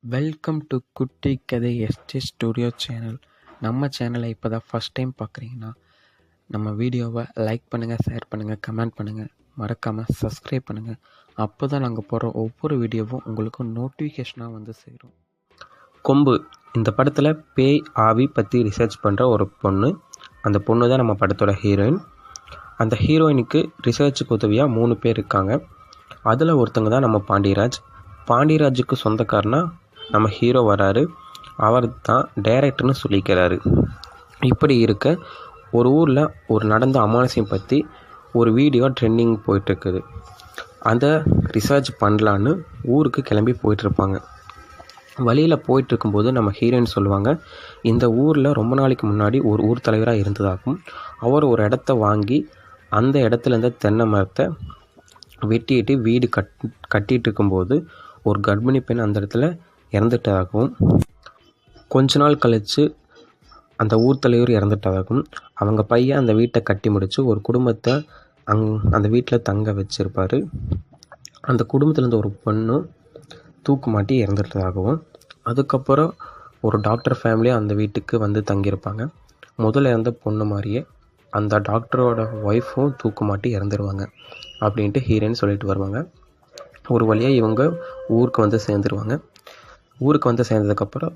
Welcome to குட்டி கதை ST studio channel. நம்ம சேனலை இப்போ தான் ஃபஸ்ட் டைம் பார்க்குறீங்கன்னா நம்ம வீடியோவை லைக் பண்ணுங்கள், ஷேர் பண்ணுங்கள், கமெண்ட் பண்ணுங்கள், மறக்காமல் சப்ஸ்கிரைப் பண்ணுங்கள். அப்போ தான் நாங்கள் போடுற ஒவ்வொரு வீடியோவும் உங்களுக்கு நோட்டிஃபிகேஷனாக வந்து சேரும். கொம்பு இந்த படத்தில் பேய் ஆவி பற்றி ரிசர்ச் பண்ணுற ஒரு பொண்ணு. அந்த பொண்ணு தான் நம்ம படத்தோட ஹீரோயின். அந்த ஹீரோயினுக்கு ரிசர்ச்சுக்கு உதவியாக 3 பேர் இருக்காங்க. அதில் ஒருத்தங்க தான் நம்ம பாண்டியராஜுக்கு சொந்தக்காரனா நம்ம ஹீரோ வராரு. அவர் தான் டைரக்டர்னு சொல்லிக்கிறாரு. இப்படி இருக்க ஒரு ஊரில் ஒரு நடந்த அமானுஷம் பற்றி ஒரு வீடியோ ட்ரெண்டிங் போயிட்டுருக்குது. அதை ரிசர்ச் பண்ணலான்னு ஊருக்கு கிளம்பி போயிட்டுருப்பாங்க. வழியில் போயிட்டுருக்கும்போது நம்ம ஹீரோயின் சொல்லுவாங்க, இந்த ஊரில் ரொம்ப நாளைக்கு முன்னாடி ஒரு ஊர் தலைவராக இருந்ததாகவும் அவர் ஒரு இடத்த வாங்கி அந்த இடத்துல இருந்த தென்னை மரத்தை வெட்டிட்டு வீடு கட்டிகிட்டு இருக்கும்போது ஒரு கர்ப்பிணி பெண் அந்த இடத்துல இறந்துட்டதாகவும், கொஞ்ச நாள் கழித்து அந்த ஊர் தலைவர் இறந்துட்டதாகவும், அவங்க பையன் அந்த வீட்டை கட்டி முடித்து ஒரு குடும்பத்தை அந்த வீட்டில் தங்க வச்சுருப்பார். அந்த குடும்பத்துலேருந்து ஒரு பொண்ணும் தூக்கு மாட்டி இறந்துட்டதாகவும், அதுக்கப்புறம் ஒரு டாக்டர் ஃபேமிலியாக அந்த வீட்டுக்கு வந்து தங்கியிருப்பாங்க. முதல்ல இறந்த பொண்ணு மாதிரியே அந்த டாக்டரோட ஒய்ஃபும் தூக்கு மாட்டி இறந்துருவாங்க அப்படின்ட்டு ஹீரோயின் சொல்லிட்டு வருவாங்க. ஒரு வழியாக இவங்க ஊருக்கு வந்து சேர்ந்துருவாங்க. ஊருக்கு வந்து சேர்ந்ததுக்கப்புறம்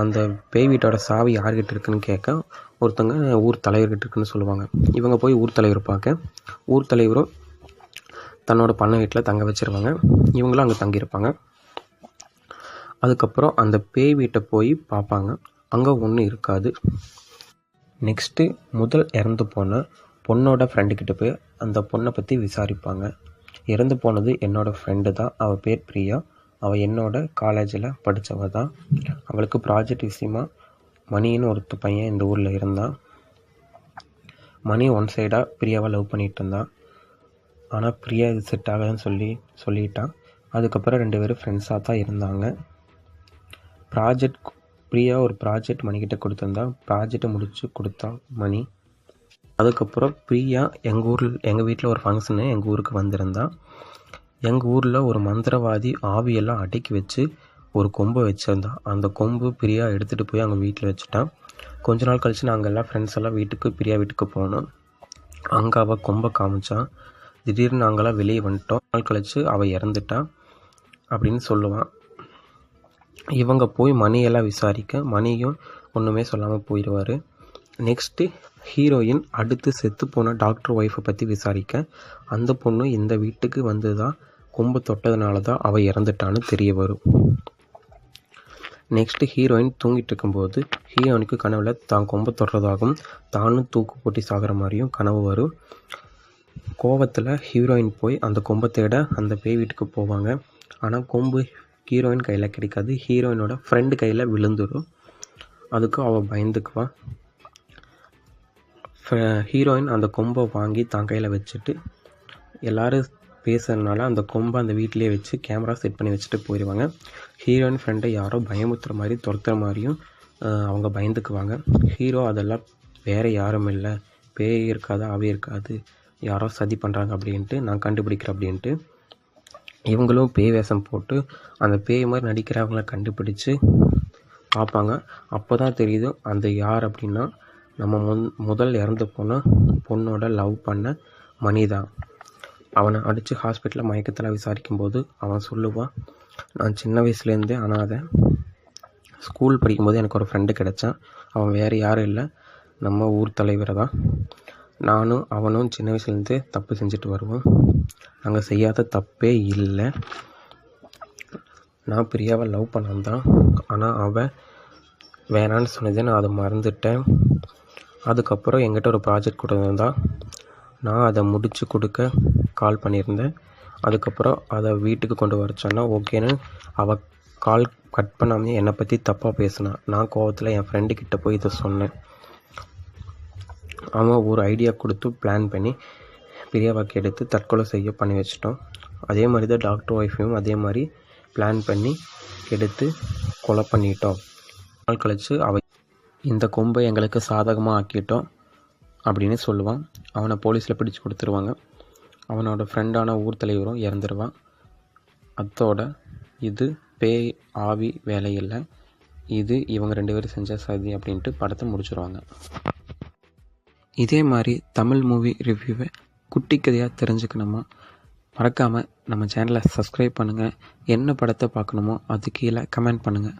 அந்த பேய் வீட்டோட சாவி யார்கிட்ட இருக்குன்னு கேட்க ஒருத்தங்க ஊர் தலைவர்கிட்ட இருக்குன்னு சொல்லுவாங்க. இவங்க போய் ஊர் தலைவர் பார்க்க ஊர் தலைவரும் தன்னோட பண்ணை வீட்டில் தங்க வச்சுருவாங்க. இவங்களும் அங்கே தங்கியிருப்பாங்க. அதுக்கப்புறம் அந்த பேய் வீட்டை போய் பார்ப்பாங்க. அங்கே ஒன்றும் இருக்காது. நெக்ஸ்ட்டு முதல் இறந்து போன பொண்ணோட ஃப்ரெண்டுக்கிட்ட போய் அந்த பொண்ணை பற்றி விசாரிப்பாங்க. இறந்து போனது என்னோடய ஃப்ரெண்டு தான். அவள் பேர் பிரியா. அவள் என்னோட காலேஜில் படித்தவ தான். அவளுக்கு ப்ராஜெக்ட் விஷயமா மணின்னு ஒரு பையன் இந்த ஊரில் இருந்தான். மணி ஒன் சைடாக பிரியாவை லவ் பண்ணிகிட்டு இருந்தான். ஆனால் பிரியா இது செட் ஆகாதுன்னு சொல்லிட்டான். அதுக்கப்புறம் 2 பேரும் ஃப்ரெண்ட்ஸாக தான் இருந்தாங்க. பிரியா ஒரு ப்ராஜெக்ட் மணிக்கிட்ட கொடுத்துருந்தா. ப்ராஜெக்டை முடித்து கொடுத்தா மணி. அதுக்கப்புறம் பிரியா எங்கள் வீட்டில் ஒரு ஃபங்க்ஷனு எங்கள் ஊருக்கு வந்திருந்தா. எங்கள் ஊரில் ஒரு மந்திரவாதி ஆவியெல்லாம் அடக்கி வச்சு ஒரு கொம்பை வச்சுருந்தான். அந்த கொம்பு பிரியா எடுத்துகிட்டு போய் அவங்க வீட்டில் வச்சுட்டான். கொஞ்ச நாள் கழித்து நாங்கள் எல்லாம் ஃப்ரெண்ட்ஸ் எல்லாம் பிரியா வீட்டுக்கு போனோம். அங்கே அவள் கொம்பை காமிச்சான். திடீர்னு நாங்களாம் வெளியே வந்துட்டோம். நாள் கழித்து அவள் இறந்துட்டான் அப்படின்னு சொல்லுவான். இவங்க போய் மணியெல்லாம் விசாரிக்க மணியும் ஒன்றுமே சொல்லாமல் போயிடுவார். நெக்ஸ்ட்டு ஹீரோயின் அடுத்து செத்து போன டாக்டர் ஒய்ஃபை பற்றி விசாரிக்க அந்த பொண்ணு இந்த வீட்டுக்கு வந்து தான் கொம்பு தொட்டதுனால தான் அவள் இறந்துட்டான்னு தெரிய வரும். நெக்ஸ்ட்டு ஹீரோயின் தூங்கிட்டு இருக்கும்போது ஹீரோயினுக்கு கனவுல தான் கொம்பு தொடுறதாகவும் தானும் தூக்கு போட்டி சாகிற மாதிரியும் கனவு வரும். கோவத்தில் ஹீரோயின் போய் அந்த கொம்பை தேட அந்த பேய் வீட்டுக்கு போவாங்க. ஆனால் கொம்பு ஹீரோயின் கையில் கிடைக்காது. ஹீரோயினோட ஃப்ரெண்டு கையில் விழுந்துடும். அதுக்கு அவள் பயந்துக்குவான். ஹீரோயின் அந்த கொம்பை வாங்கி தான் கையில் வச்சுட்டு எல்லோரும் பேசுறதுனால அந்த கொம்பை அந்த வீட்டிலே வச்சு கேமரா செட் பண்ணி வச்சுட்டு போயிடுவாங்க. ஹீரோயின் ஃப்ரெண்டை யாரோ பயமுத்துற மாதிரி துரத்துற மாதிரியும் அவங்க பயந்துக்குவாங்க. ஹீரோ அதெல்லாம் வேறு யாரும் இல்லை, பேய் இருக்காது, ஆவி இருக்காது, யாரோ சதி பண்ணுறாங்க அப்படின்ட்டு நான் கண்டுபிடிக்கிறேன் அப்படின்ட்டு இவங்களும் பேய் வேஷம் போட்டு அந்த பேய் மாதிரி நடிக்கிறவங்கள கண்டுபிடிச்சு பார்ப்பாங்க. அப்போ தான் தெரியுது அந்த யார் அப்படின்னா நம்ம முதல் இறந்து போன பொண்ணோட லவ் பண்ண மணி தான். அவனை அடித்து ஹாஸ்பிட்டலில் மயக்கத்தில் விசாரிக்கும்போது அவன் சொல்லுவான், நான் சின்ன வயசுலேருந்தே அனாதை. ஸ்கூல் படிக்கும்போது எனக்கு ஒரு ஃப்ரெண்டு கிடச்சான். அவன் வேறு யாரும் இல்லை, நம்ம ஊர் தலைவரை தான். நானும் அவனும் சின்ன வயசுலேருந்தே தப்பு செஞ்சுட்டு வருவோம். நாங்கள் செய்யாத தப்பே இல்லை. நான் பிரியாவை லவ் பண்ணான், ஆனால் அவன் வேணான்னு சொன்னதே நான் அதை மறந்துட்டேன். அதுக்கப்புறம் என்கிட்ட ஒரு ப்ராஜெக்ட் கொடுத்துருந்தான். நான் அதை முடித்து கொடுக்க கால் பண்ணியிருந்தேன். அதுக்கப்புறம் அதை வீட்டுக்கு கொண்டு வர சொன்னால் ஓகேன்னு அவள் கால் கட் பண்ணாமல் என்னை பற்றி தப்பாக பேசினான். நான் கோவத்தில் என் ஃப்ரெண்டுக்கிட்ட போய் இதை சொன்னேன். அவன் ஒரு ஐடியா கொடுத்து பிளான் பண்ணி பிரியாவாக்கு எடுத்து தற்கொலை செய்ய பண்ணி வச்சிட்டோம். அதே மாதிரி தான் டாக்டர் ஒய்ஃபையும் அதே மாதிரி பிளான் பண்ணி எடுத்து கொலை பண்ணிட்டோம். நாள் கழித்து இந்த கொம்பை எங்களுக்கு சாதகமாக ஆக்கிட்டோம் அப்படின்னு சொல்லுவான். அவனை போலீஸில் பிடிச்சி கொடுத்துருவாங்க. அவனோட ஃப்ரெண்டான ஊர் தலைவரும் இறந்துருவான். அத்தோட இது பேய் ஆவி வேலை இல்லை, இது இவங்க 2 பேரும் செஞ்ச சதி அப்படின்ட்டு படத்தை முடிச்சிருவாங்க. இதே மாதிரி தமிழ் மூவி ரிவ்யூவை குட்டி கதையாக தெரிஞ்சுக்கணுமா, மறக்காமல் நம்ம சேனலை சப்ஸ்கிரைப் பண்ணுங்கள். என்ன படத்தை பார்க்கணுமோ அது கீழே கமெண்ட் பண்ணுங்கள்.